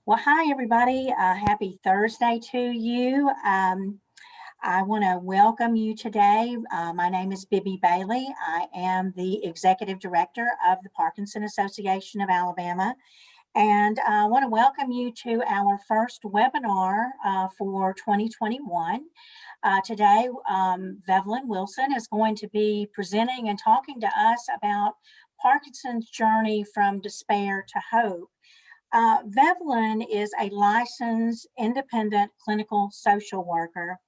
Well, hi, everybody. Happy Thursday to you. I want to welcome you today. My name is Bibby Bailey. I am the Executive Director of the Parkinson Association of Alabama. And I want to welcome you to our first webinar for 2021. Today, Vevelyn Wilson is going to be presenting and talking to us about Parkinson's journey from despair to hope. Vevelyn is a licensed independent clinical social worker.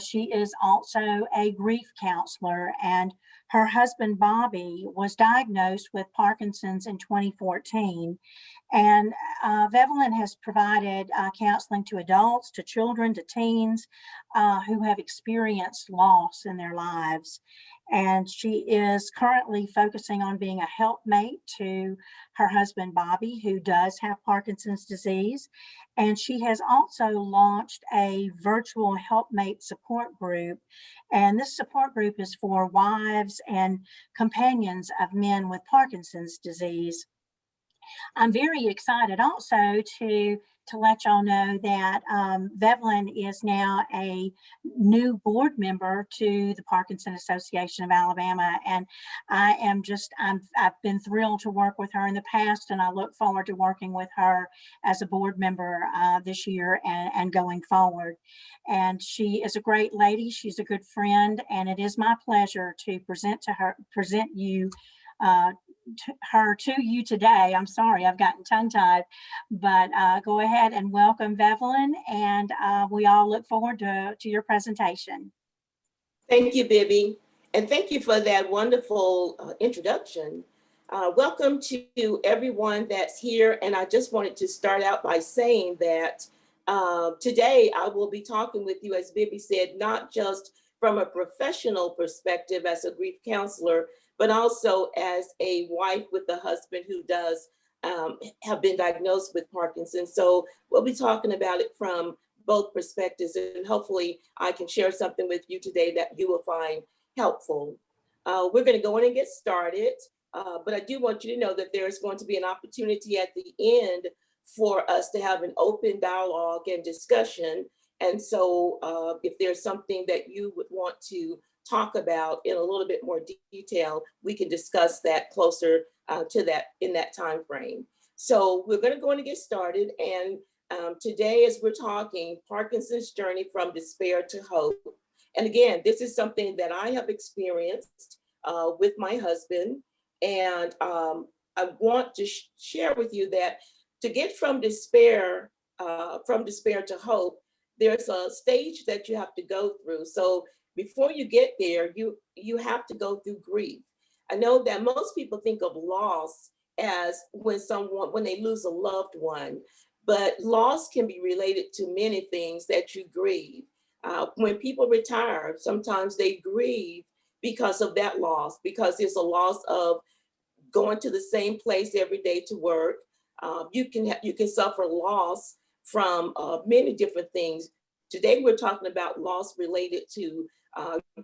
She is also a grief counselor, and her husband Bobby was diagnosed with Parkinson's in 2014. And Vevelyn has provided counseling to adults, to children, to teens who have experienced loss in their lives. And she is currently focusing on being a helpmate to her husband, Bobby, who does have Parkinson's disease. And she has also launched a virtual helpmate support group. And this support group is for wives and companions of men with Parkinson's disease. I'm very excited also to let y'all know that Vevelyn is now a new board member to the Parkinson Association of Alabama, and I've been thrilled to work with her in the past, and I look forward to working with her as a board member this year and going forward. And she is a great lady. She's a good friend, and it is my pleasure to present you to you today. I'm sorry, I've gotten tongue-tied, but go ahead and welcome Vevelyn, and we all look forward to your presentation. Thank you, Bibby, and thank you for that wonderful introduction. Welcome to everyone that's here, and I just wanted to start out by saying that today I will be talking with you, as Bibby said, not just from a professional perspective as a grief counselor, but also as a wife with a husband who does have been diagnosed with Parkinson's. So we'll be talking about it from both perspectives, and hopefully I can share something with you today that you will find helpful. We're going to go in and get started, but I do want you to know that there's going to be an opportunity at the end for us to have an open dialogue and discussion. And so if there's something that you would want to talk about in a little bit more detail, we can discuss that closer to that in that time frame. So we're going to go in and get started. And today, as we're talking, Parkinson's journey from despair to hope. And again, this is something that I have experienced with my husband. And I want to share with you that to get from despair to hope, there's a stage that you have to go through. So before you get there, you have to go through grief. I know that most people think of loss as when they lose a loved one, but loss can be related to many things that you grieve. When people retire, sometimes they grieve because of that loss, because it's a loss of going to the same place every day to work. You can suffer loss from many different things. Today, we're talking about loss related to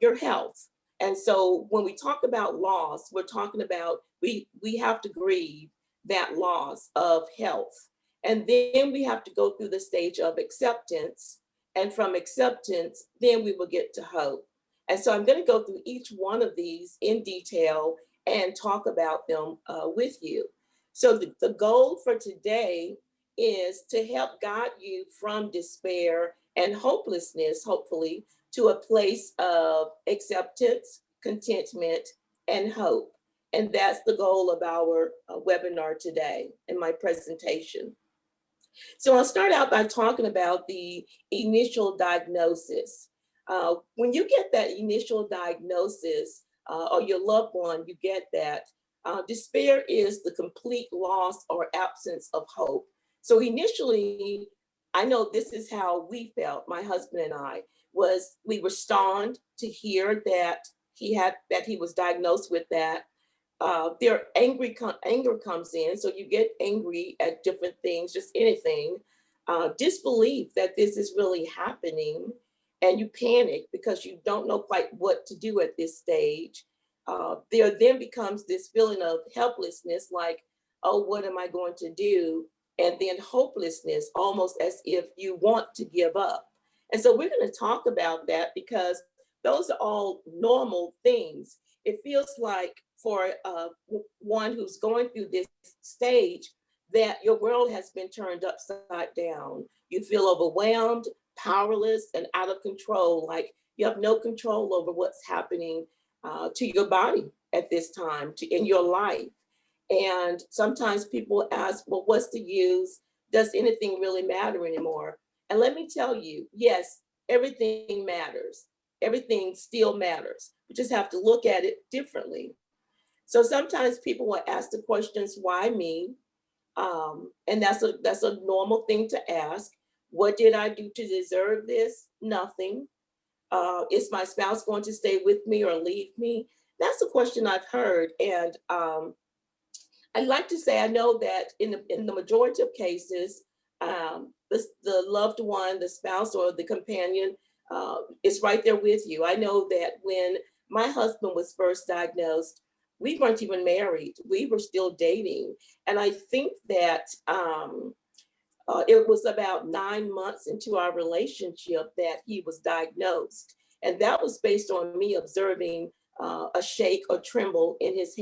your health. And so when we talk about loss, we're talking about we have to grieve that loss of health. And then we have to go through the stage of acceptance. And from acceptance, then we will get to hope. And so I'm going to go through each one of these in detail and talk about them with you. So the goal for today is to help guide you from despair and hopelessness, hopefully, to a place of acceptance, contentment, and hope. And that's the goal of our webinar today in my presentation. So I'll start out by talking about the initial diagnosis. When you get that initial diagnosis, or your loved one, you get that, despair is the complete loss or absence of hope. So initially, I know this is how we felt, my husband and I, we were stunned to hear that he was diagnosed with that. Anger comes in, so you get angry at different things, just anything. Disbelief that this is really happening, and you panic because you don't know quite what to do at this stage. There then becomes this feeling of helplessness, like, oh, what am I going to do? and then hopelessness, almost as if you want to give up. And so we're going to talk about that because those are all normal things. It feels like for one who's going through this stage that your world has been turned upside down. You feel overwhelmed, powerless, and out of control, like you have no control over what's happening to your body at this time in your life. And sometimes people ask, well, what's the use? Does anything really matter anymore? And let me tell you, yes, everything matters. Everything still matters. We just have to look at it differently. So sometimes people will ask the questions, why me? And that's a normal thing to ask. What did I do to deserve this? Nothing. Is my spouse going to stay with me or leave me? That's a question I've heard. And I'd like to say I know that in the majority of cases, the loved one, the spouse or the companion is right there with you. I know that when my husband was first diagnosed, we weren't even married. We were still dating. And I think that it was about 9 months into our relationship that he was diagnosed. And that was based on me observing a shake or tremble in his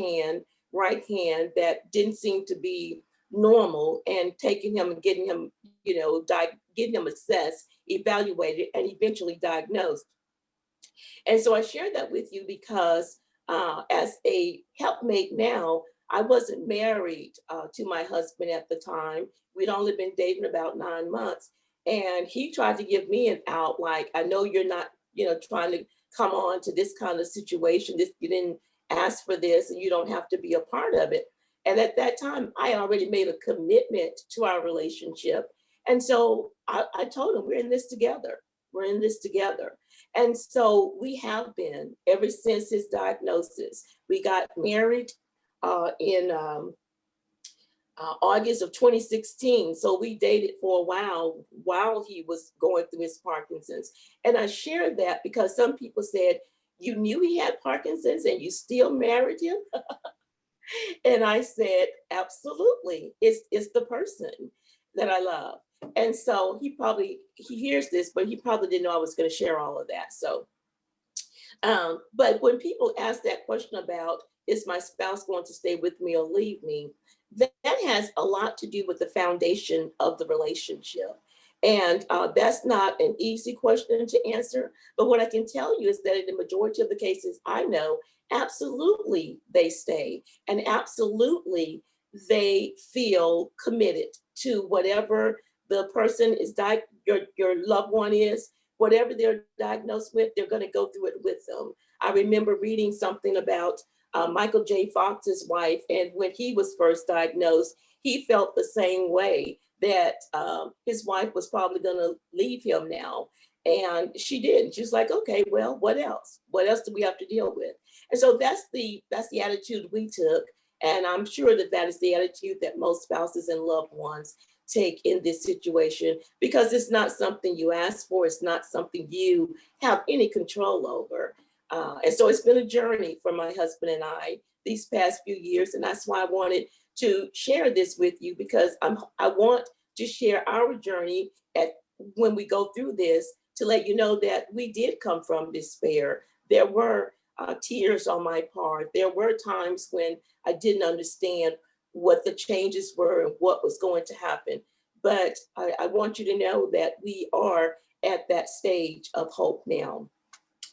right hand, that didn't seem to be normal, and taking him and getting him, getting him assessed, evaluated, and eventually diagnosed. And so I share that with you because as a helpmate now, I wasn't married to my husband at the time. We'd only been dating about 9 months. And he tried to give me an out, like, I know you're not, trying to come on to this kind of situation. You didn't ask for this and you don't have to be a part of it. And at that time, I already made a commitment to our relationship. And so I told him, we're in this together. We're in this together. And so we have been ever since his diagnosis. We got married in August of 2016. So we dated for a while he was going through his Parkinson's. And I shared that because some people said, you knew he had Parkinson's and you still married him? And I said, absolutely. It's the person that I love. And so he hears this, but he probably didn't know I was going to share all of that. So, but when people ask that question about, is my spouse going to stay with me or leave me? That has a lot to do with the foundation of the relationship. And that's not an easy question to answer. But what I can tell you is that in the majority of the cases I know, absolutely they stay, and absolutely they feel committed to whatever the person is, your loved one is, whatever they're diagnosed with, they're going to go through it with them. I remember reading something about Michael J. Fox's wife, and when he was first diagnosed, he felt the same way, that his wife was probably going to leave him now. And she didn't. She was like, okay, well, what else? What else do we have to deal with? And so that's the attitude we took. And I'm sure that is the attitude that most spouses and loved ones take in this situation, because it's not something you ask for. It's not something you have any control over. And so it's been a journey for my husband and I these past few years. And that's why I wanted to share this with you, because I want to share our journey when we go through this, to let you know that we did come from despair. There were tears on my part. There were times when I didn't understand what the changes were and what was going to happen. But I want you to know that we are at that stage of hope now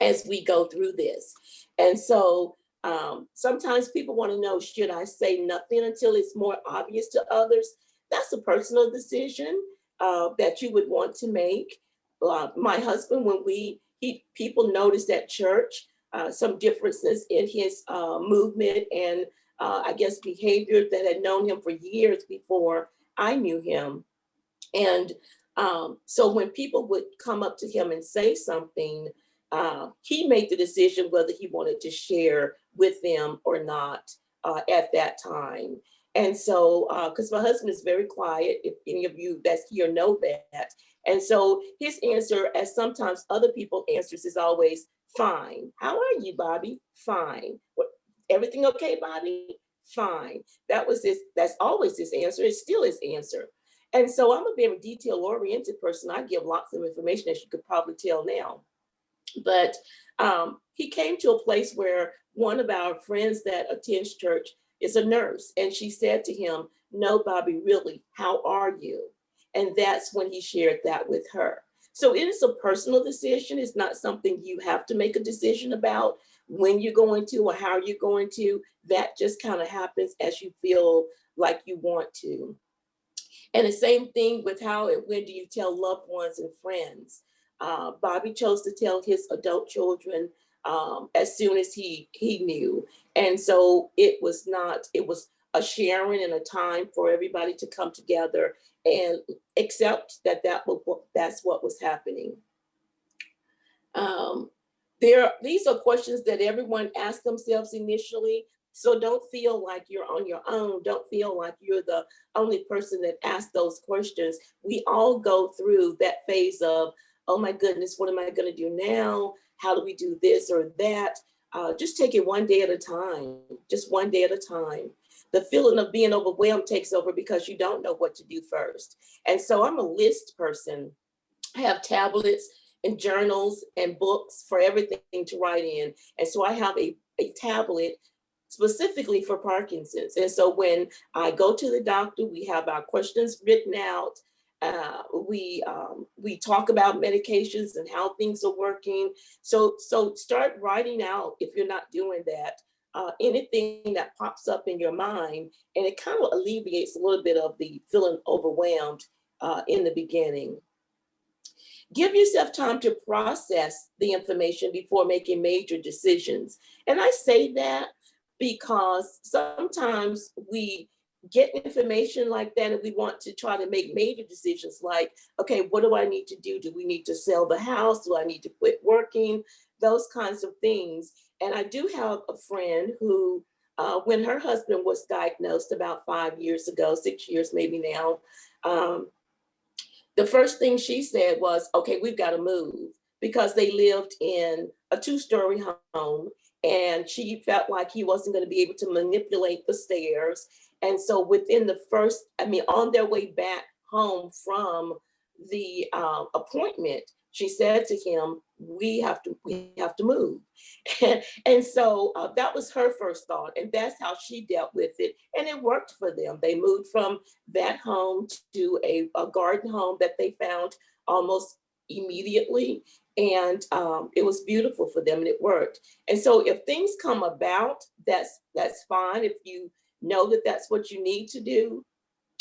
as we go through this. And so sometimes people want to know, should I say nothing until it's more obvious to others? That's a personal decision that you would want to make. My husband, when people noticed at church some differences in his movement and I guess behavior that had known him for years before I knew him. And so when people would come up to him and say something, he made the decision whether he wanted to share with them or not at that time. And so, because my husband is very quiet, if any of you that's here know that. And so his answer, as sometimes other people answers, is always, fine. How are you, Bobby? Fine. Everything okay, Bobby? Fine. That's always his answer. It's still his answer. And so I'm a very detail-oriented person. I give lots of information, as you could probably tell now. But he came to a place where one of our friends that attends church is a nurse. And she said to him, "No, Bobby, really, how are you?" And that's when he shared that with her. So it is a personal decision. It's not something you have to make a decision about when you're going to or how you're going to. That just kind of happens as you feel like you want to. And the same thing with how and when do you tell loved ones and friends. Bobby chose to tell his adult children as soon as he knew. And so it was a sharing and a time for everybody to come together and accept that's what was happening. Um, these are questions that everyone asks themselves initially. So don't feel like you're on your own. Don't feel like you're the only person that asks those questions. We all go through that phase of, oh my goodness, what am I going to do now? How do we do this or that? Just take it one day at a time, just one day at a time. The feeling of being overwhelmed takes over because you don't know what to do first. And so I'm a list person. I have tablets and journals and books for everything to write in. And so I have a tablet specifically for Parkinson's. And so when I go to the doctor, we have our questions written out. We talk about medications and how things are working. So start writing out, if you're not doing that, anything that pops up in your mind, and it kind of alleviates a little bit of the feeling overwhelmed in the beginning. Give yourself time to process the information before making major decisions. And I say that because sometimes we get information like that and we want to try to make major decisions like, okay, what do I need to do? Do we need to sell the house? Do I need to quit working? Those kinds of things. And I do have a friend who, when her husband was diagnosed about 5 years ago, 6 years maybe now, the first thing she said was, okay, we've got to move, because they lived in a 2-story home and she felt like he wasn't going to be able to manipulate the stairs. And so within the first, on their way back home from the appointment, she said to him, we have to move. And so that was her first thought. And that's how she dealt with it. And it worked for them. They moved from that home to a garden home that they found almost immediately. And it was beautiful for them and it worked. And so if things come about, that's fine. If you know that that's what you need to do.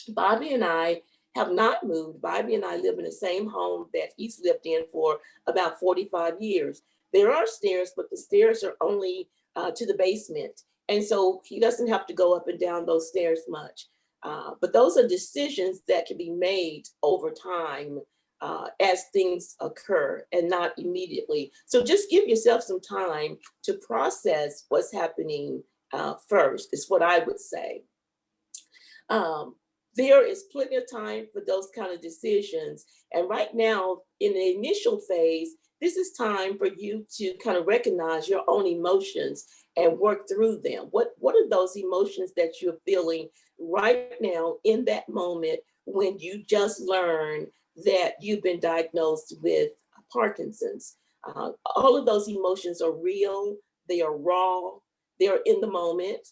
Bobby and I have not moved. Bobby and I live in the same home that he's lived in for about 45 years. There are stairs, but the stairs are only to the basement. And so he doesn't have to go up and down those stairs much. But those are decisions that can be made over time as things occur and not immediately. So just give yourself some time to process what's happening first, is what I would say. There is plenty of time for those kind of decisions. And right now, in the initial phase, this is time for you to kind of recognize your own emotions and work through them. What are those emotions that you're feeling right now in that moment when you just learned that you've been diagnosed with Parkinson's? All of those emotions are real, they are raw, they are in the moment.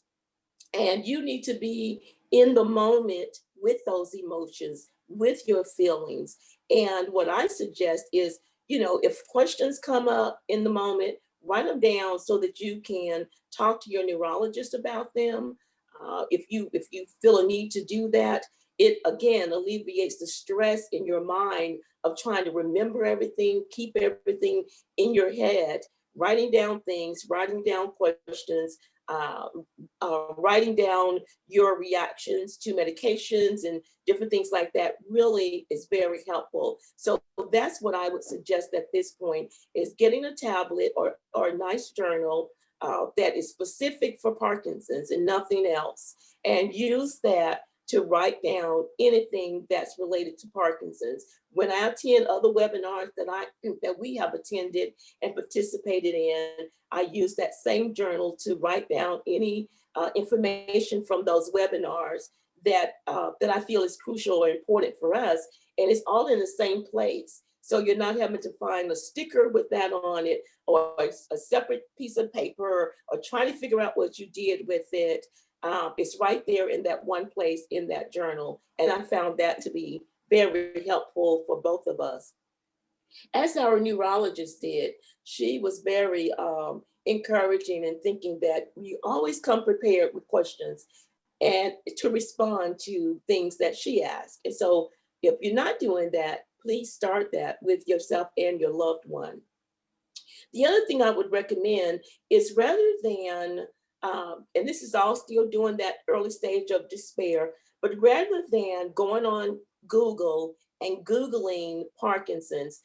And you need to be in the moment with those emotions, with your feelings. And what I suggest is, if questions come up in the moment, write them down so that you can talk to your neurologist about them. If you feel a need to do that, it again alleviates the stress in your mind of trying to remember everything, keep everything in your head. Writing down things, writing down questions, writing down your reactions to medications and different things like that really is very helpful. So that's what I would suggest at this point, is getting a tablet or a nice journal that is specific for Parkinson's and nothing else, and use that to write down anything that's related to Parkinson's. When I attend other webinars that we have attended and participated in, I use that same journal to write down any information from those webinars that I feel is crucial or important for us, and it's all in the same place. So you're not having to find a sticker with that on it, or a separate piece of paper, or trying to figure out what you did with it. It's right there in that one place in that journal, and I found that to be very helpful for both of us. As our neurologist did, she was very encouraging and thinking that you always come prepared with questions and to respond to things that she asked. And so if you're not doing that, please start that with yourself and your loved one. The other thing I would recommend is, rather than, and this is all still doing that early stage of despair, but rather than going on Google and Googling Parkinson's,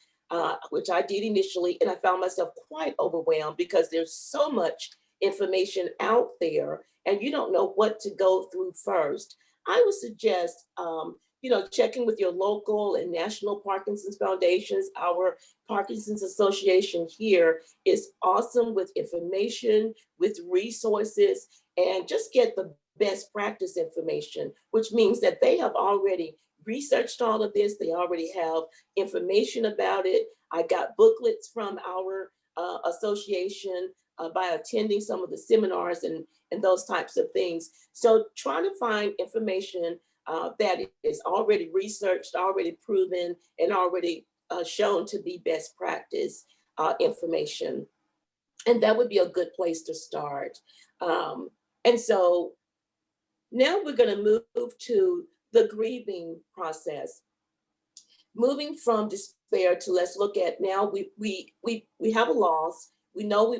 which I did initially, and I found myself quite overwhelmed because there's so much information out there and you don't know what to go through first. I would suggest, checking with your local and national Parkinson's foundations. Our Parkinson's Association here is awesome with information, with resources, and just get the best practice information, which means that they have already researched all of this. They already have information about it. I got booklets from our association by attending some of the seminars and those types of things. So trying to find information that is already researched, already proven, and already shown to be best practice information. And that would be a good place to start. And so now we're going to move to the grieving process. Moving from despair to, let's look at now, we have a loss. We know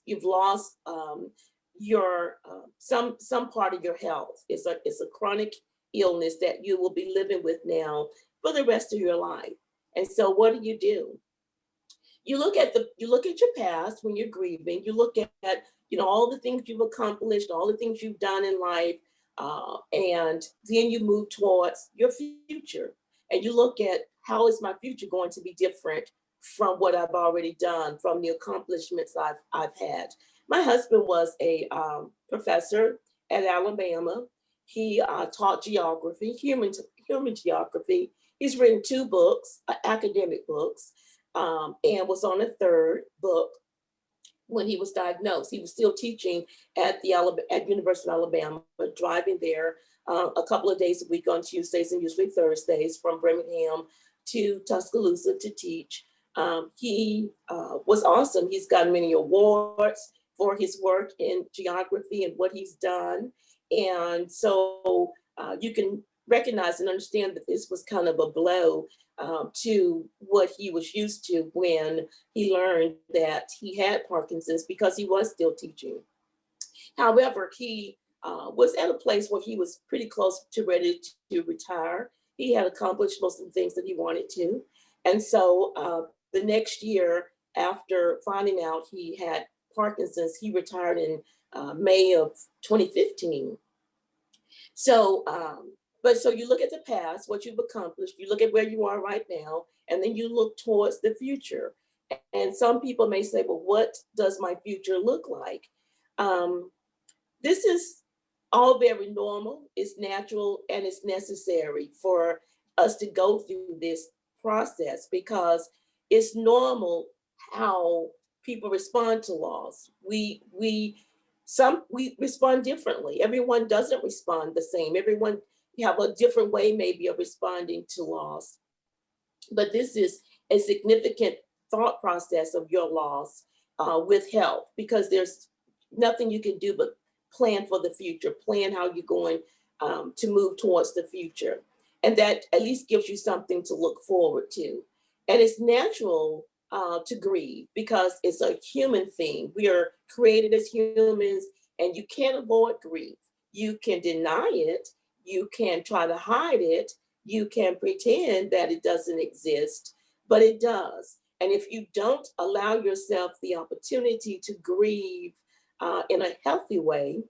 you've lost your some part of your health. It's a chronic illness that you will be living with now for the rest of your life. And so what do? You look at your past when you're grieving. You look at all the things you've accomplished, all the things you've done in life, and then you move towards your future. And you look at, how is my future going to be different from what I've already done, from the accomplishments I've had. My husband was a professor at Alabama. He taught geography, human geography. He's written 2 books, academic books, and was on a 3rd book when he was diagnosed. He was still teaching at University of Alabama, driving there a couple of days a week on Tuesdays and usually Thursdays from Birmingham to Tuscaloosa to teach. He was awesome. He's gotten many awards for his work in geography and what he's done. And so you can recognize and understand that this was kind of a blow to what he was used to when he learned that he had Parkinson's, because he was still teaching. However, he was at a place where he was pretty close to ready to retire. He had accomplished most of the things that he wanted to. And so the next year, after finding out he had Parkinson's, he retired in May of 2015. So, so you look at the past, what you've accomplished, you look at where you are right now, and then you look towards the future. And some people may say, well, what does my future look like? This is all very normal, it's natural, and it's necessary for us to go through this process, because it's normal how people respond to loss. We respond differently. Everyone doesn't respond the same. Everyone have a different way maybe of responding to loss. But this is a significant thought process of your loss with health, because there's nothing you can do but plan for the future, plan how you're going to move towards the future. And that at least gives you something to look forward to. And it's natural to grieve, because it's a human thing. We are created as humans, and you can't avoid grief. You can deny it, you can try to hide it, you can pretend that it doesn't exist, but it does. And if you don't allow yourself the opportunity to grieve in a healthy way,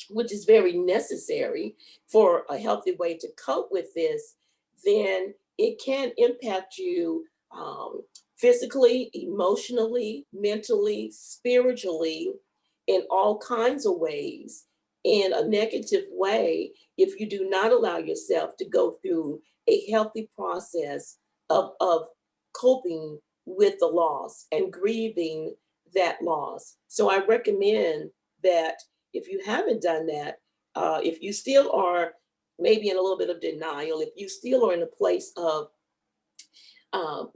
which is very necessary for a healthy way to cope with this, then it can impact you physically, emotionally, mentally, spiritually, in all kinds of ways. in a negative way if you do not allow yourself to go through a healthy process of coping with the loss and grieving that loss. So I recommend that if you haven't done that, if you still are maybe in a little bit of denial, if you still are in a place of um,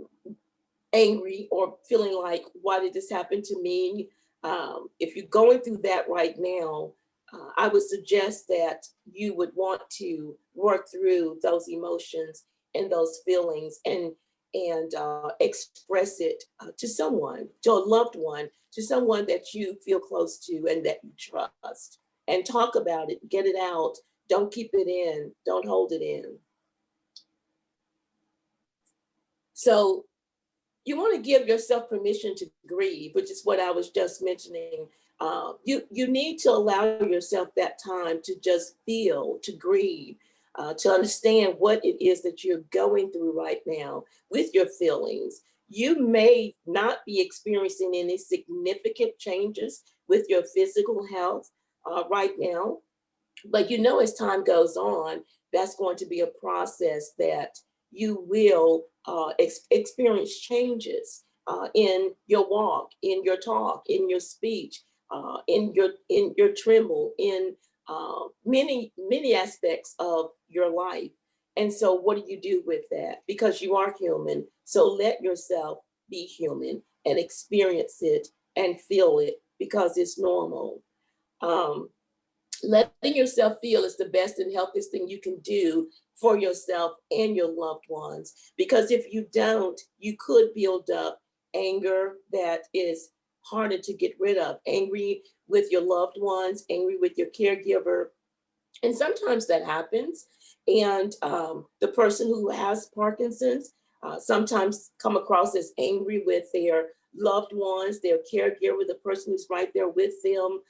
angry or feeling like, why did this happen to me? If you're going through that right now, I would suggest that you would want to work through those emotions and those feelings and express it to someone, to a loved one, to someone that you feel close to and that you trust. And talk about it, get it out. Don't keep it in, don't hold it in. So you want to give yourself permission to grieve, which is what I was just mentioning. You need to allow yourself that time to just feel, to grieve, to understand what it is that you're going through right now with your feelings. You may not be experiencing any significant changes with your physical health right now, but as time goes on, that's going to be a process that you will experience changes in your walk, in your talk, in your speech, in your tremble, in many aspects of your life. And so, what do you do with that? Because you are human, so let yourself be human and experience it and feel it because it's normal. Um, Letting yourself feel is the best and healthiest thing you can do for yourself and your loved ones. Because if you don't, you could build up anger that is harder to get rid of, angry with your loved ones, angry with your caregiver. And sometimes that happens. And the person who has Parkinson's sometimes come across as angry with their loved ones, their caregiver, the person who's right there with them,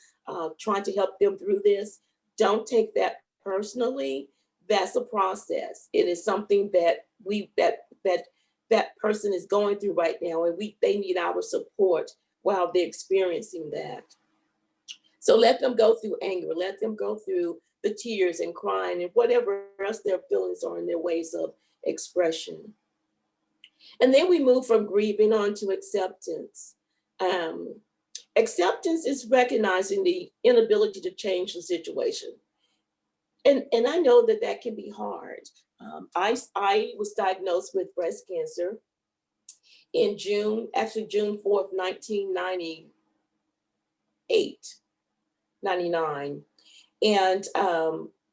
trying to help them through this. Don't take that personally. That's a process. It is something that that person is going through right now, and they need our support while they're experiencing that. So let them go through anger, let them go through the tears and crying and whatever else their feelings are in their ways of expression. And then we move from grieving on to acceptance. Um, Acceptance is recognizing the inability to change the situation. And I know that that can be hard. I was diagnosed with breast cancer in June, actually June 4th, 1998, 99. And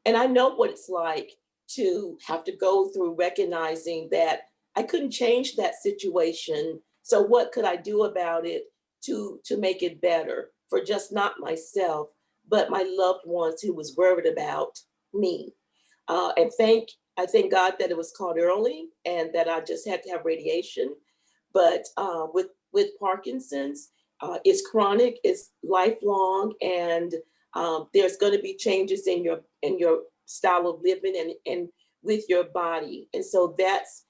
I know what it's like to have to go through recognizing that I couldn't change that situation. So what could I do about it to make it better for just not myself, but my loved ones who was worried about me? I thank God that it was caught early and that I just had to have radiation. But with Parkinson's, it's chronic, it's lifelong, and there's going to be changes in your style of living and with your body. And so that's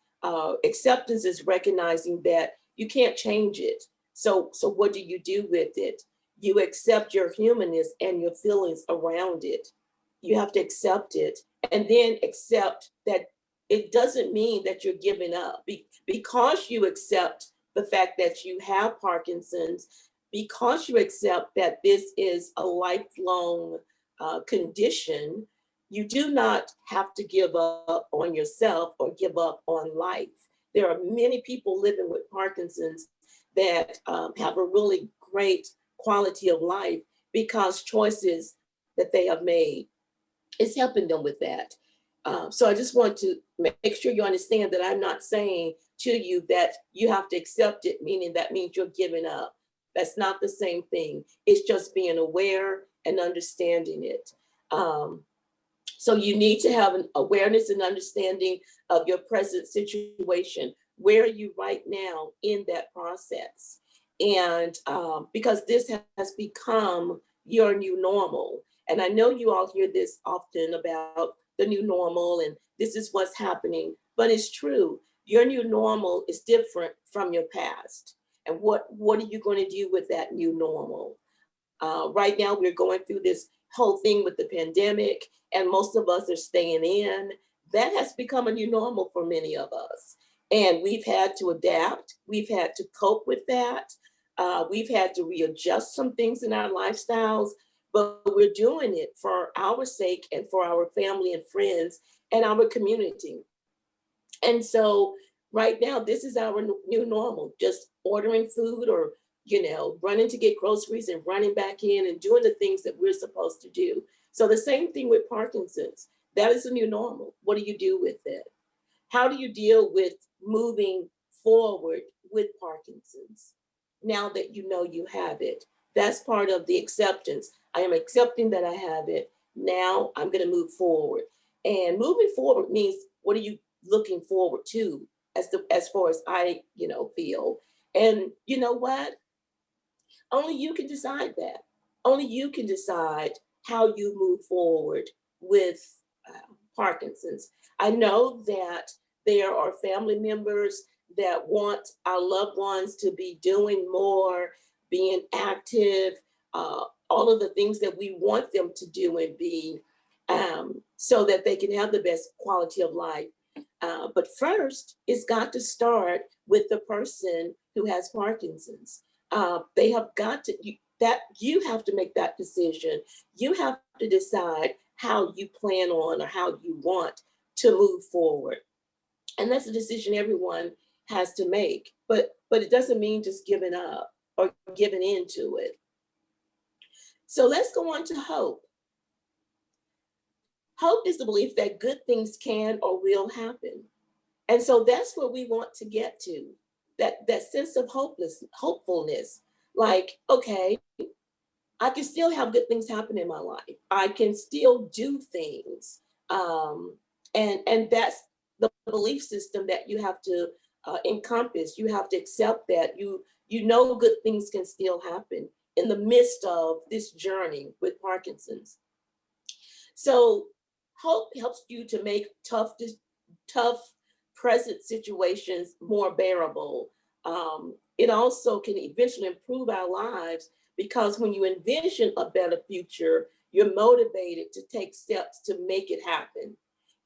acceptance is recognizing that you can't change it. So what do you do with it? You accept your humanness and your feelings around it. You have to accept it and then accept that it doesn't mean that you're giving up. Because you accept the fact that you have Parkinson's, because you accept that this is a lifelong condition, you do not have to give up on yourself or give up on life. There are many people living with Parkinson's that have a really great quality of life because choices that they have made is helping them with that. So I just want to make sure you understand that I'm not saying to you that you have to accept it, meaning that means you're giving up. That's not the same thing. It's just being aware and understanding it. Um, so you need to have an awareness and understanding of your present situation. Where are you right now in that process? And because this has become your new normal. And I know you all hear this often about the new normal and this is what's happening, but it's true. Your new normal is different from your past. And what are you going to do with that new normal? Right now, we're going through this whole thing with the pandemic, and most of us are staying in, that has become a new normal for many of us. And we've had to adapt. We've had to cope with that. We've had to readjust some things in our lifestyles, but we're doing it for our sake and for our family and friends and our community. And so right now, this is our new normal, just ordering food or, running to get groceries and running back in and doing the things that we're supposed to do. So the same thing with Parkinson's. That is the new normal. What do you do with it? How do you deal with moving forward with Parkinson's now that you know you have it? That's part of the acceptance. I am accepting that I have it. Now I'm going to move forward. And moving forward means, what are you looking forward to as far as I, feel? And you know what? Only you can decide that. Only you can decide how you move forward with Parkinson's. I know that there are family members that want our loved ones to be doing more, being active, all of the things that we want them to do and be, so that they can have the best quality of life. But first, it's got to start with the person who has Parkinson's. They have got to, you have to make that decision. You have to decide how you plan on or how you want to move forward. And that's a decision everyone has to make. But it doesn't mean just giving up or giving into it. So let's go on to hope. Hope is the belief that good things can or will happen. And so that's where we want to get to, that sense of hopefulness. Like, okay, I can still have good things happen in my life. I can still do things. And that's the belief system that you have to encompass. You have to accept that you know good things can still happen in the midst of this journey with Parkinson's. So hope helps you to make tough present situations more bearable. It also can eventually improve our lives, because when you envision a better future, you're motivated to take steps to make it happen.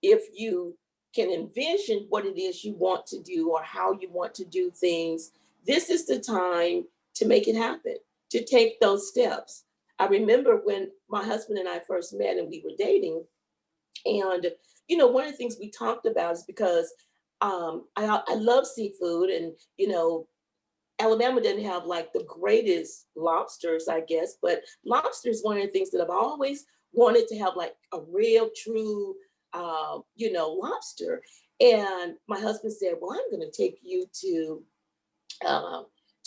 If you can envision what it is you want to do or how you want to do things, this is the time to make it happen, to take those steps. I remember when my husband and I first met and we were dating, and one of the things we talked about is because I love seafood, and Alabama doesn't have like the greatest lobsters, I guess, but lobster is one of the things that I've always wanted to have, like a real, true, lobster. And my husband said, "Well, I'm going to take you to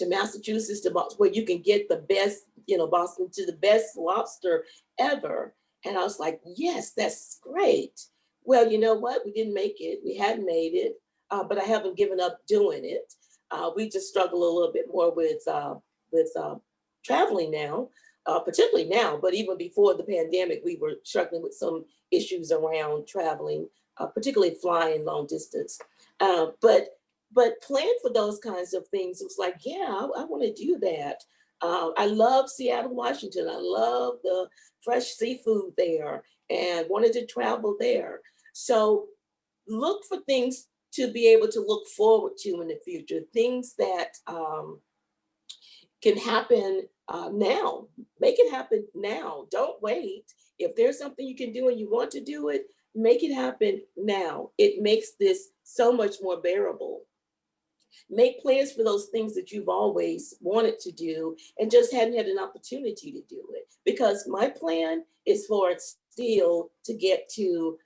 Massachusetts, to Boston, where you can get the best, Boston, to the best lobster ever." And I was like, "Yes, that's great." Well, you know what? We didn't make it. We hadn't made it, but I haven't given up doing it. We just struggle a little bit more with traveling now, particularly now. But even before the pandemic, we were struggling with some issues around traveling, particularly flying long distance. But plan for those kinds of things. It was like, yeah, I want to do that. I love Seattle, Washington. I love the fresh seafood there, and wanted to travel there. So look for things to be able to look forward to in the future, things that can happen now. Make it happen now. Don't wait. If there's something you can do and you want to do it, make it happen now. It makes this so much more bearable. Make plans for those things that you've always wanted to do and just hadn't had an opportunity to do it. Because my plan is for it still to get to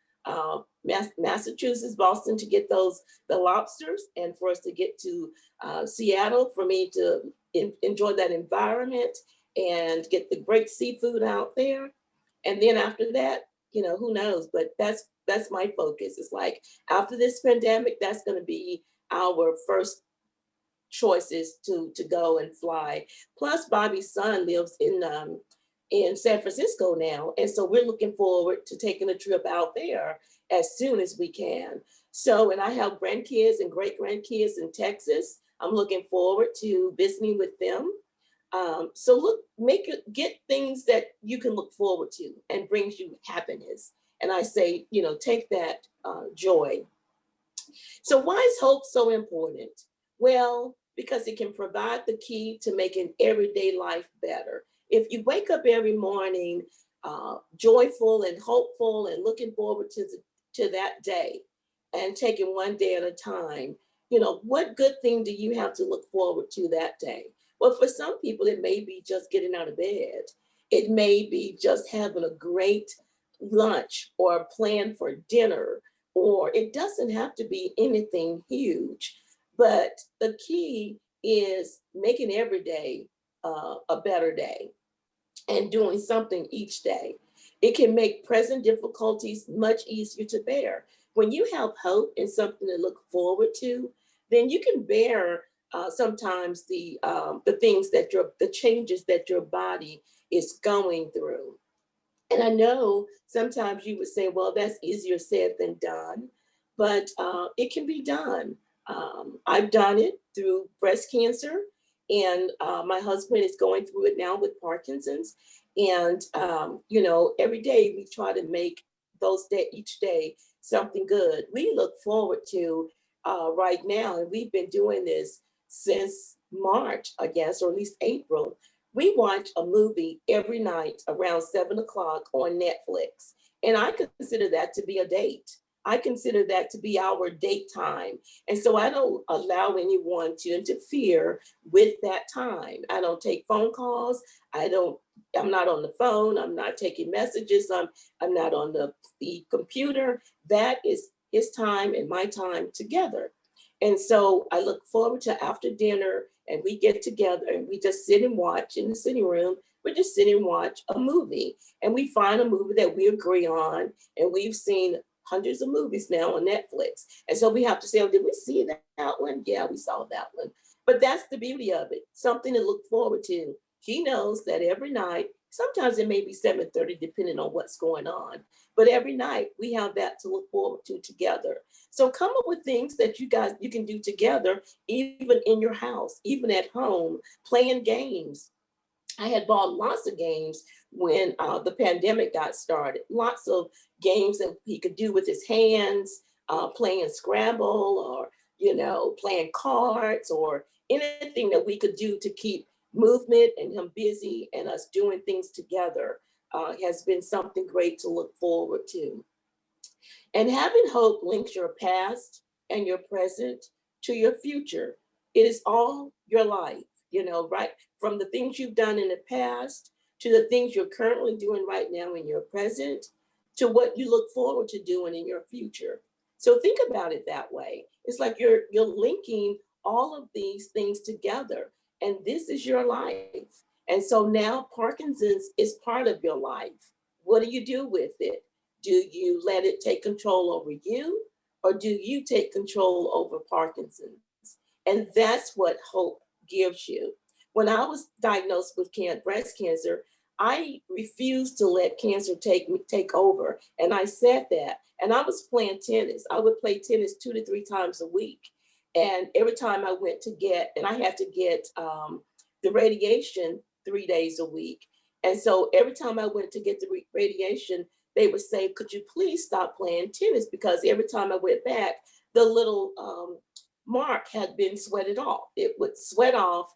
Massachusetts, Boston, to get the lobsters, and for us to get to Seattle, for me to enjoy that environment and get the great seafood out there. And then after that, who knows? But that's my focus. It's like, after this pandemic, that's going to be our first choices to go and fly. Plus, Bobby's son lives in San Francisco now, and so we're looking forward to taking a trip out there as soon as we can. So, and I have grandkids and great grandkids in Texas. I'm looking forward to visiting with them. So get things that you can look forward to and brings you happiness. And I say, take that joy. So why is hope so important? Well, because it can provide the key to making everyday life better. If you wake up every morning joyful and hopeful and looking forward to that day and taking one day at a time, what good thing do you have to look forward to that day? Well, for some people, it may be just getting out of bed. It may be just having a great lunch or a plan for dinner, or it doesn't have to be anything huge. But the key is making every day a better day and doing something each day. It can make present difficulties much easier to bear. When you have hope and something to look forward to, then you can bear sometimes the things the changes that your body is going through. And I know sometimes you would say, well, that's easier said than done, but it can be done. I've done it through breast cancer, and my husband is going through it now with Parkinson's. And, every day we try to make each day something good. We look forward to right now, and we've been doing this since March, I guess, or at least April. We watch a movie every night around 7 o'clock on Netflix. And I consider that to be a date. I consider that to be our date time. And so I don't allow anyone to interfere with that time. I don't take phone calls. I'm not on the phone. I'm not taking messages. I'm not on the computer. That is his time and my time together. And so I look forward to after dinner and we get together and we just sit and watch in the sitting room. We just sit and watch a movie and we find a movie that we agree on. And we've seen hundreds of movies now on Netflix. And so we have to say, oh, did we see that one? Yeah, we saw that one. But that's the beauty of it, something to look forward to. He knows that every night, sometimes it may be 7:30, depending on what's going on. But every night we have that to look forward to together. So come up with things that you can do together, even in your house, even at home, playing games. I had bought lots of games when the pandemic got started, lots of games that he could do with his hands, playing Scrabble or, playing cards or anything that we could do to keep movement and him busy and us doing things together has been something great to look forward to. And having hope links your past and your present to your future. It is all your life, right? From the things you've done in the past to the things you're currently doing right now in your present to what you look forward to doing in your future. So think about it that way. It's like you're linking all of these things together, and this is your life. And so now Parkinson's is part of your life. What do you do with it? Do you let it take control over you, or do you take control over Parkinson's? And that's what hope gives you. When I was diagnosed with breast cancer, I refused to let cancer take over. And I said that. And I was playing tennis. I would play tennis 2 to 3 times a week. And every time I went and I had to get the radiation 3 days a week. And so every time I went to get the radiation, they would say, could you please stop playing tennis? Because every time I went back, the little mark had been sweated off. It would sweat off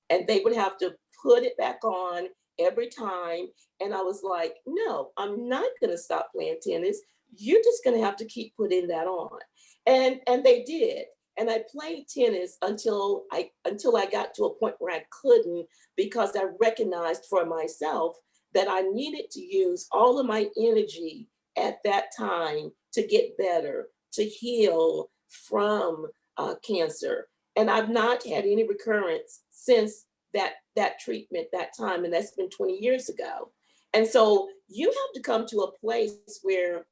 and they would have to put it back on every time. And I was like, no, I'm not going to stop playing tennis. You're just going to have to keep putting that on. And they did. And I played tennis until I got to a point where I couldn't, because I recognized for myself that I needed to use all of my energy at that time to get better, to heal from cancer. And I've not had any recurrence since that treatment, that time, and that's been 20 years ago. And so you have to come to a place where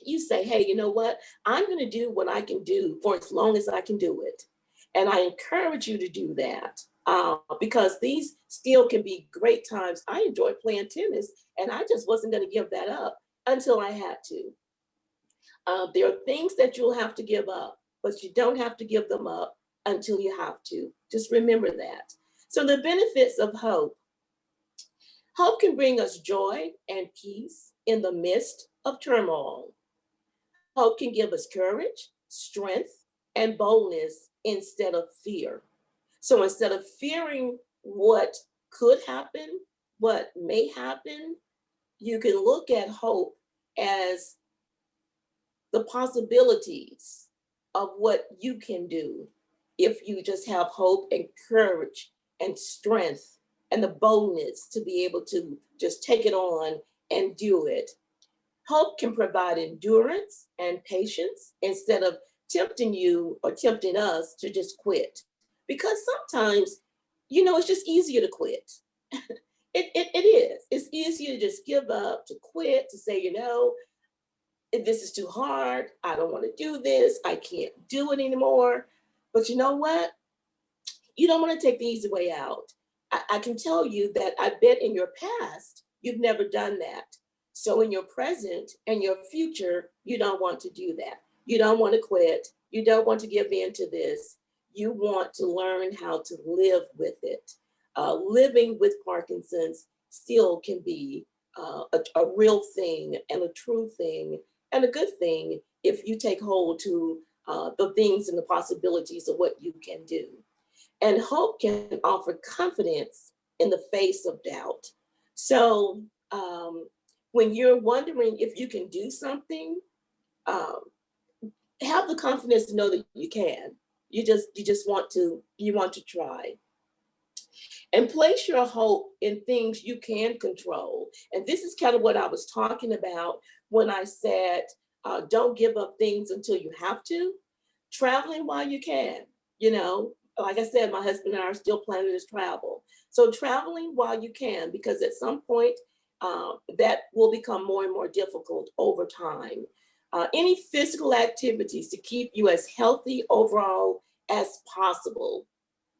you say, hey, you know what? I'm going to do what I can do for as long as I can do it. And I encourage you to do that because these still can be great times. I enjoy playing tennis, and I just wasn't going to give that up until I had to. There are things that you'll have to give up, but you don't have to give them up until you have to. Just remember that. So the benefits of hope. Hope can bring us joy and peace in the midst of turmoil. Hope can give us courage, strength, and boldness instead of fear. So instead of fearing what could happen, what may happen, you can look at hope as the possibilities of what you can do if you just have hope and courage and strength and the boldness to be able to just take it on and do it. Hope can provide endurance and patience instead of tempting you or tempting us to just quit. Because sometimes, it's just easier to quit. It is. It's easier to just give up, to quit, to say, this is too hard. I don't want to do this. I can't do it anymore. But you know what? You don't want to take the easy way out. I can tell you that I bet in your past, you've never done that. So in your present and your future, you don't want to do that. You don't want to quit. You don't want to give in to this. You want to learn how to live with it. Living with Parkinson's still can be a real thing and a true thing and a good thing if you take hold to the things and the possibilities of what you can do. And hope can offer confidence in the face of doubt. So when you're wondering if you can do something, um, have the confidence to know that you can. You just want to try. And place your hope in things you can control. And this is kind of what I was talking about when I said, don't give up things until you have to. Traveling while you can, like I said, my husband and I are still planning to travel. So traveling while you can, because at some point that will become more and more difficult over time. Any physical activities to keep you as healthy overall as possible.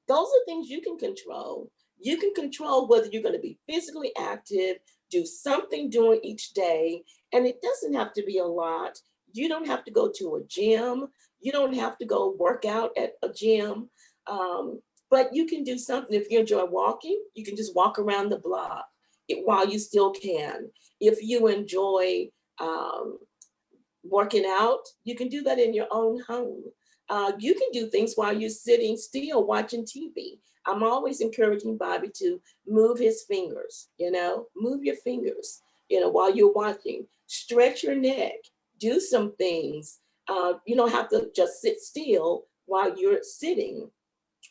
Those are things you can control. You can control whether you're going to be physically active, do something during each day, and it doesn't have to be a lot. You don't have to go to a gym. You don't have to go work out at a gym. But you can do something. If you enjoy walking, you can just walk around the block while you still can. If you enjoy working out, you can do that in your own home. You can do things while you're sitting still watching TV. I'm always encouraging Bobby to move his fingers, move your fingers, while you're watching. Stretch your neck, do some things. You don't have to just sit still while you're sitting.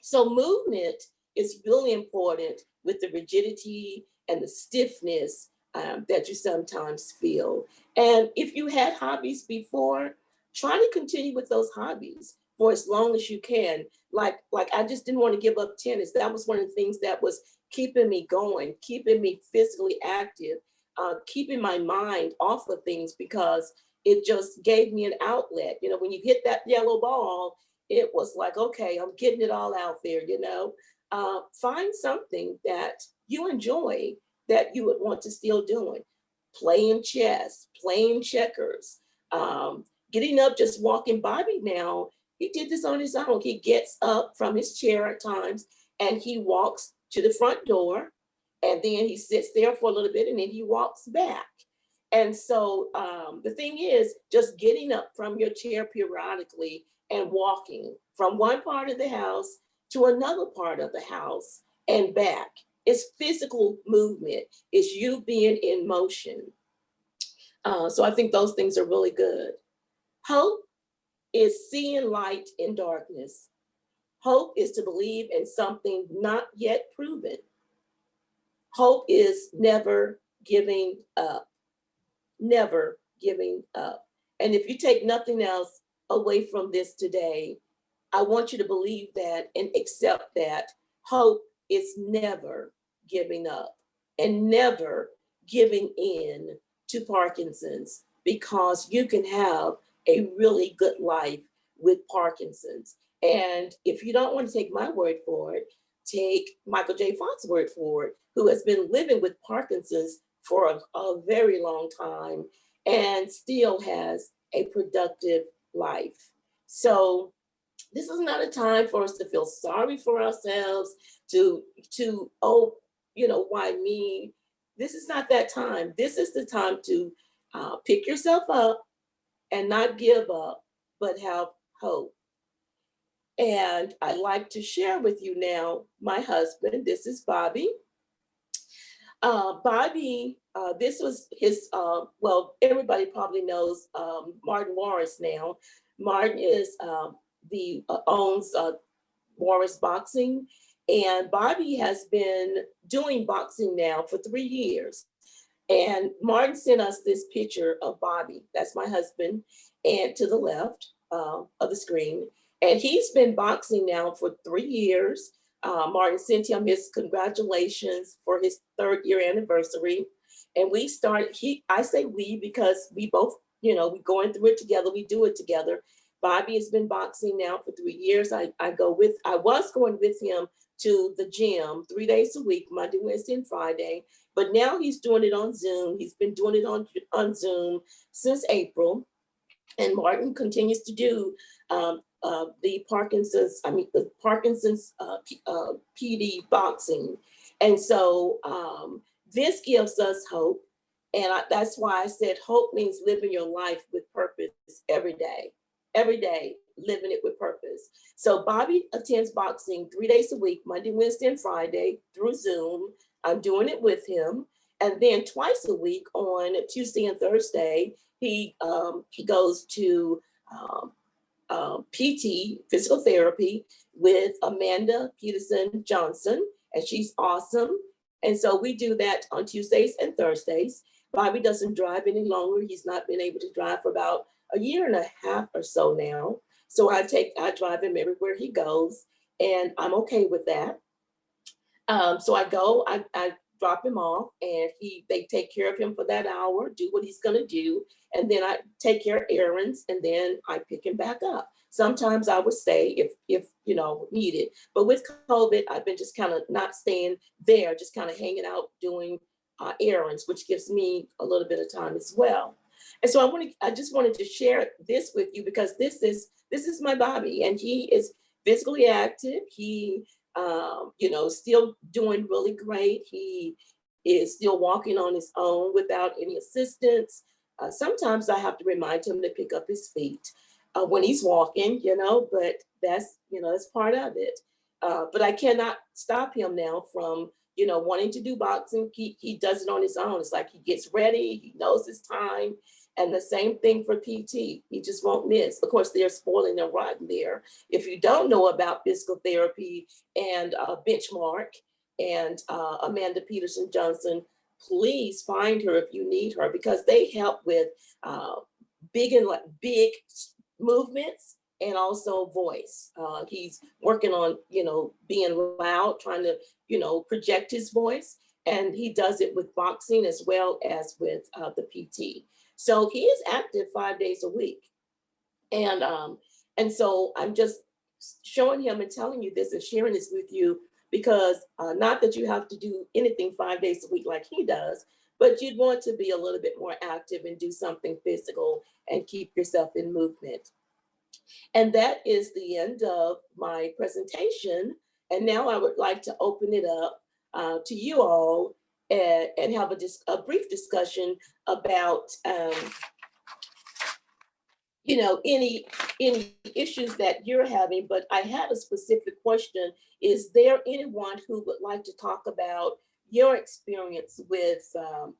So movement is really important with the rigidity and the stiffness that you sometimes feel. And if you had hobbies before, try to continue with those hobbies for as long as you can. Like I just didn't want to give up tennis. That was one of the things that was keeping me going, keeping me physically active, keeping my mind off of things because it just gave me an outlet. When you hit that yellow ball, it was like, okay, I'm getting it all out there, Find something that you enjoy that you would want to still doing. Playing chess, playing checkers, getting up, just walking. Bobby now, he did this on his own. He gets up from his chair at times and he walks to the front door and then he sits there for a little bit and then he walks back. And so the thing is just getting up from your chair periodically and walking from one part of the house to another part of the house and back. It's physical movement. It's you being in motion. So I think those things are really good. Hope is seeing light in darkness. Hope is to believe in something not yet proven. Hope is never giving up, never giving up. And if you take nothing else away from this today, I want you to believe that and accept that hope is never giving up and never giving in to Parkinson's, because you can have a really good life with Parkinson's. And if you don't want to take my word for it, take Michael J. Fox's word for it, who has been living with Parkinson's for a very long time and still has a productive life. So This is not a time for us to feel sorry for ourselves, to oh, why me? This is not that time. This is the time to pick yourself up and not give up, but have hope. And I'd like to share with you now my husband. This is Bobby. Bobby, this was his, well, everybody probably knows Martin Lawrence now. Martin is the owns Morris Boxing, and Bobby has been doing boxing now for 3 years. And Martin sent us this picture of Bobby. That's my husband, and to the left of the screen. And he's been boxing now for 3 years. Martin sent him his congratulations for his 3rd-year anniversary. And we started, I say we because we both, we going through it together, we do it together. Bobby has been boxing now for 3 years. I was going with him to the gym 3 days a week, Monday, Wednesday, and Friday. But now he's doing it on Zoom. He's been doing it on Zoom since April. And Martin continues to do the Parkinson's PD boxing. And so this gives us hope. And that's why I said hope means living your life with purpose every day, living it with purpose. So Bobby attends boxing 3 days a week, Monday, Wednesday, and Friday through Zoom. I'm doing it with him. And then twice a week on Tuesday and Thursday, he goes to PT, physical therapy, with Amanda Peterson Johnson, and she's awesome. And so we do that on Tuesdays and Thursdays. Bobby doesn't drive any longer. He's not been able to drive for about a year and a half or so now. So I drive him everywhere he goes, and I'm okay with that. So I drop him off, and they take care of him for that hour, do what he's gonna do, and then I take care of errands, and then I pick him back up. Sometimes I would stay if needed, but with COVID, I've been just kind of not staying there, just kind of hanging out doing errands, which gives me a little bit of time as well. And so I just wanted to share this with you because this is my Bobby, and he is physically active. He still doing really great. He is still walking on his own without any assistance. Sometimes I have to remind him to pick up his feet when he's walking, but that's part of it. But I cannot stop him now from, wanting to do boxing. He does it on his own. It's like he gets ready, he knows his time. And the same thing for PT. He just won't miss. Of course, they're spoiling their rotten there. If you don't know about physical therapy and Benchmark and Amanda Peterson Johnson, please find her if you need her, because they help with big movements and also voice. He's working on, being loud, trying to, project his voice. And he does it with boxing as well as with the PT. So he is active 5 days a week. And so I'm just showing him and telling you this and sharing this with you because not that you have to do anything 5 days a week like he does, but you'd want to be a little bit more active and do something physical and keep yourself in movement. And that is the end of my presentation. And now I would like to open it up to you all and have a brief discussion about any issues that you're having. But I had a specific question. Is there anyone who would like to talk about your experience with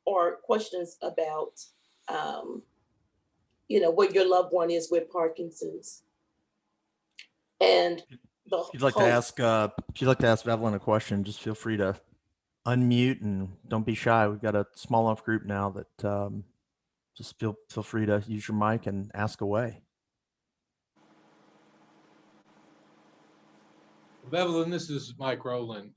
or questions about what your loved one is with Parkinson's? And if you'd like to ask Evelyn a question, just feel free to unmute and don't be shy. We've got a small enough group now that just feel free to use your mic and ask away. Evelyn, this is Mike Rowland.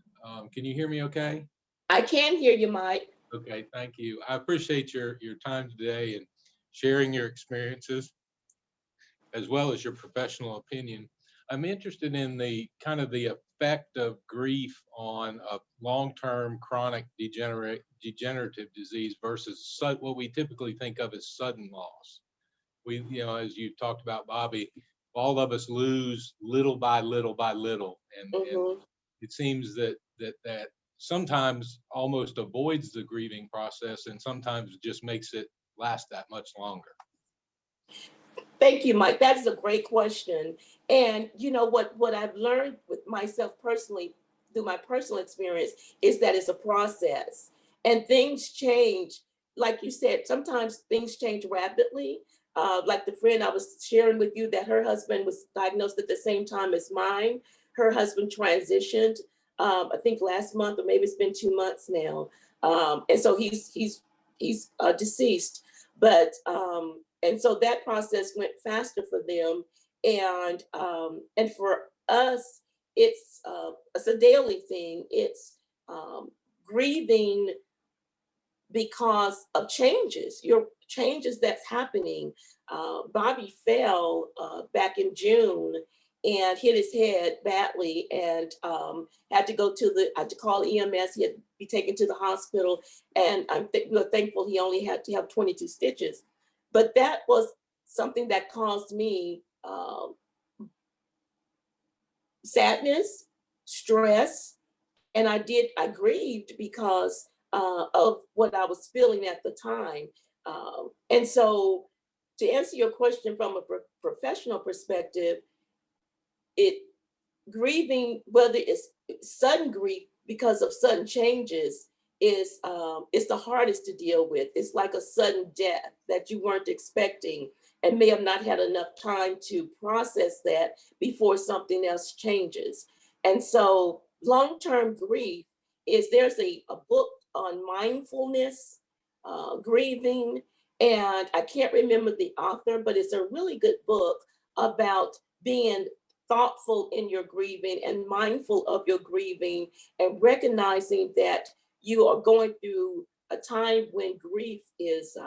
Can you hear me okay? I can hear you, Mike. Okay, thank you. I appreciate your time today and sharing your experiences as well as your professional opinion. I'm interested in the kind of the effect of grief on a long-term chronic degenerative disease versus what we typically think of as sudden loss. We, as you talked about Bobby, all of us lose little by little by little. And it seems that sometimes almost avoids the grieving process and sometimes just makes it last that much longer. Thank you, Mike. That is a great question. And you know what I've learned with myself personally through my personal experience is that it's a process and things change. Like you said, sometimes things change rapidly. Like the friend I was sharing with you that her husband was diagnosed at the same time as mine. Her husband transitioned, I think last month, or maybe it's been 2 months now. And so he's deceased. But and so that process went faster for them, and for us, it's a daily thing. It's grieving because of your changes that's happening. Bobby fell back in June and hit his head badly, and had to call EMS. He had to be taken to the hospital, and I'm thankful he only had to have 22 stitches. But that was something that caused me sadness, stress, and I grieved because of what I was feeling at the time. And so to answer your question from a professional perspective, grieving, whether it's sudden grief because of sudden changes, is the hardest to deal with. It's like a sudden death that you weren't expecting and may have not had enough time to process that before something else changes. And so long-term grief there's a book on mindfulness, grieving, and I can't remember the author, but it's a really good book about being thoughtful in your grieving and mindful of your grieving and recognizing that you are going through a time when grief is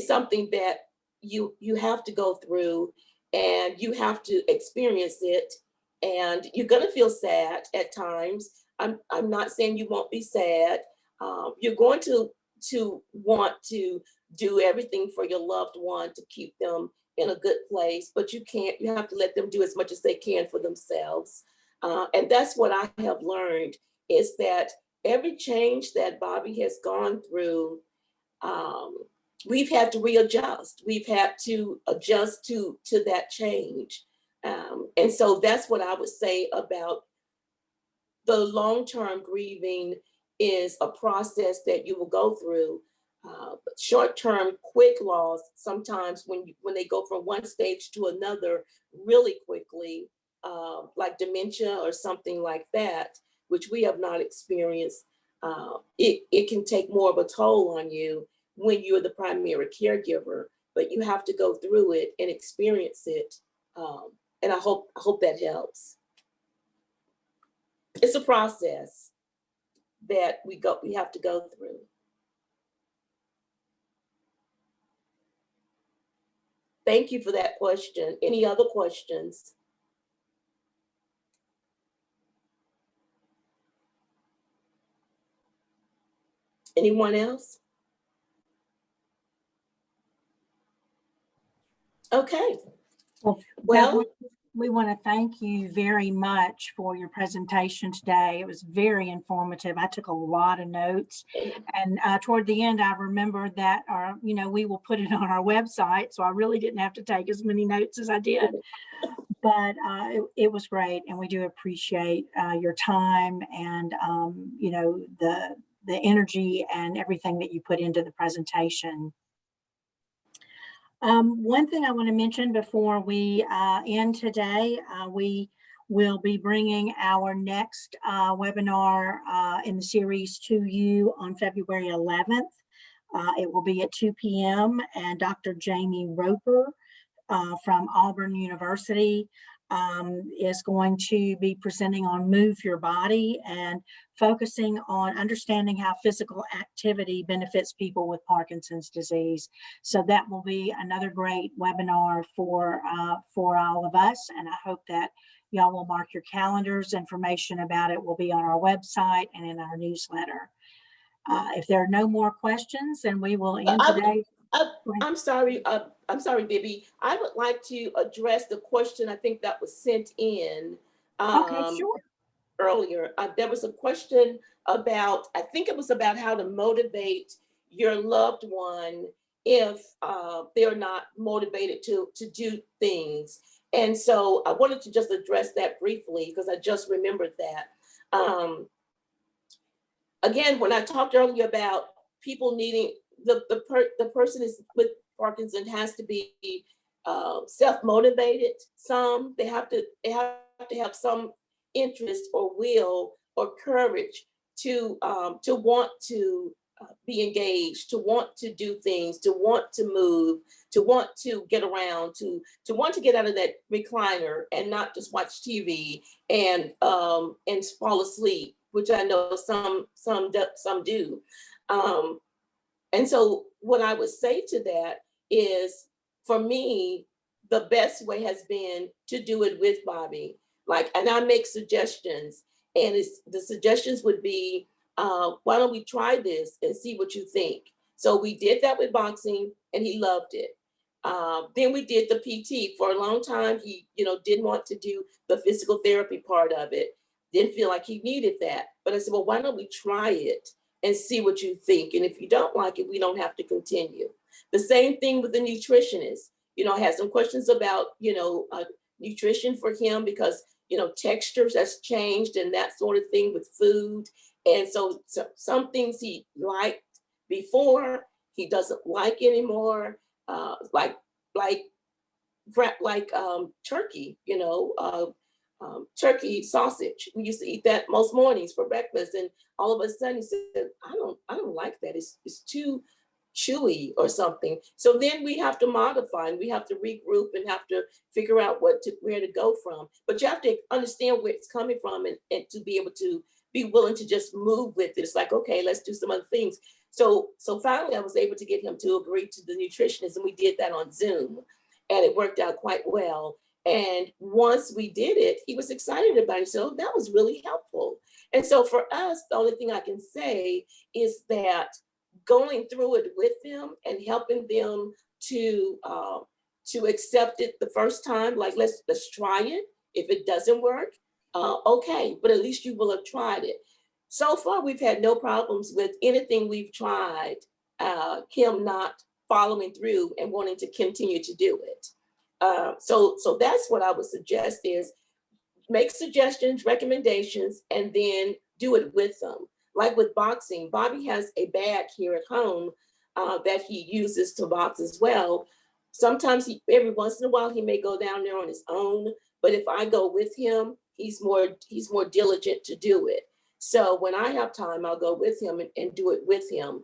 something that you have to go through and you have to experience it, and you're going to feel sad at times. I'm not saying you won't be sad. You're going to want to do everything for your loved one to keep them in a good place, but you have to let them do as much as they can for themselves. And that's what I have learned, is that every change that Bobby has gone through, we've had to readjust. We've had to adjust to that change. And so that's what I would say about the long-term grieving, is a process that you will go through. Short-term quick loss, sometimes when they go from one stage to another really quickly, like dementia or something like that, which we have not experienced, it can take more of a toll on you when you're the primary caregiver, but you have to go through it and experience it. And I hope that helps. It's a process that we have to go through. Thank you for that question. Any other questions? Anyone else? Okay. Well, we want to thank you very much for your presentation today. It was very informative. I took a lot of notes, and toward the end, I remembered that we will put it on our website. So I really didn't have to take as many notes as I did, but it was great. And we do appreciate your time and, the energy and everything that you put into the presentation. One thing I want to mention before we end today, we will be bringing our next webinar in the series to you on February 11th. It will be at 2 p.m. and Dr. Jamie Roper from Auburn University is going to be presenting on Move Your Body and focusing on understanding how physical activity benefits people with Parkinson's disease. So that will be another great webinar for all of us, and I hope that y'all will mark your calendars. Information about it will be on our website and in our newsletter. If there are no more questions, then we will end today. I'm sorry, Bibby. I would like to address the question I think that was sent in Okay, um, sure. earlier. There was a question about, I think it was about how to motivate your loved one if they're not motivated to do things. And so I wanted to just address that briefly because I just remembered that. Again, when I talked earlier about people needing the person is with Parkinson has to be self-motivated. Some they have to have some interest or will or courage to want to be engaged, to want to do things, to want to move, to want to get around, to want to get out of that recliner and not just watch TV and fall asleep, which I know some do. Um, and so what I would say to that is, for me, the best way has been to do it with Bobby. Like, and I make suggestions, and the suggestions would be, why don't we try this and see what you think? So we did that with boxing, and he loved it. Then we did the PT. For a long time, he, didn't want to do the physical therapy part of it. Didn't feel like he needed that. But I said, well, why don't we try it and see what you think? And if you don't like it, we don't have to continue. The same thing with the nutritionist. I had some questions about, nutrition for him because, textures has changed and that sort of thing with food. And so some things he liked before, he doesn't like anymore. Like turkey, turkey sausage. We used to eat that most mornings for breakfast, and all of a sudden he said, I don't like that. It's too chewy or something. So then we have to modify and we have to regroup and have to figure out where to go from. But you have to understand where it's coming from and to be able to be willing to just move with it. It's like, okay, let's do some other things. So finally I was able to get him to agree to the nutritionist, and we did that on Zoom, and it worked out quite well. And once we did it, he was excited about it. So that was really helpful. And so for us, the only thing I can say is that going through it with them and helping them to accept it the first time, like let's try it. If it doesn't work, okay, but at least you will have tried it. So far, we've had no problems with anything we've tried, him not following through and wanting to continue to do it. So that's what I would suggest is make suggestions, recommendations, and then do it with them. Like with boxing, Bobby has a bag here at home that he uses to box as well. Sometimes every once in a while, he may go down there on his own, but if I go with him, he's more diligent to do it. So when I have time, I'll go with him and do it with him.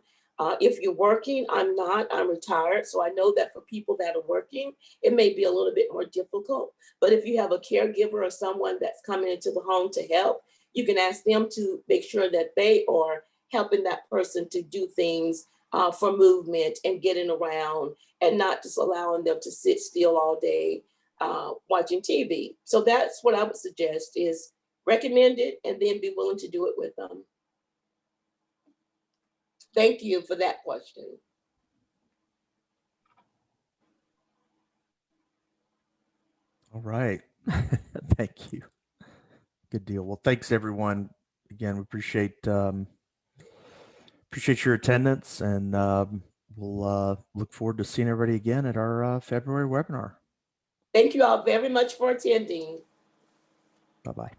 If you're working, I'm not, I'm retired. So I know that for people that are working, it may be a little bit more difficult. But if you have a caregiver or someone that's coming into the home to help, you can ask them to make sure that they are helping that person to do things for movement and getting around, and not just allowing them to sit still all day watching TV. So that's what I would suggest is recommend it and then be willing to do it with them. Thank you for that question. All right. Thank you. Good deal. Well, thanks everyone. Again, we appreciate your attendance, and we'll look forward to seeing everybody again at our February webinar. Thank you all very much for attending. Bye-bye.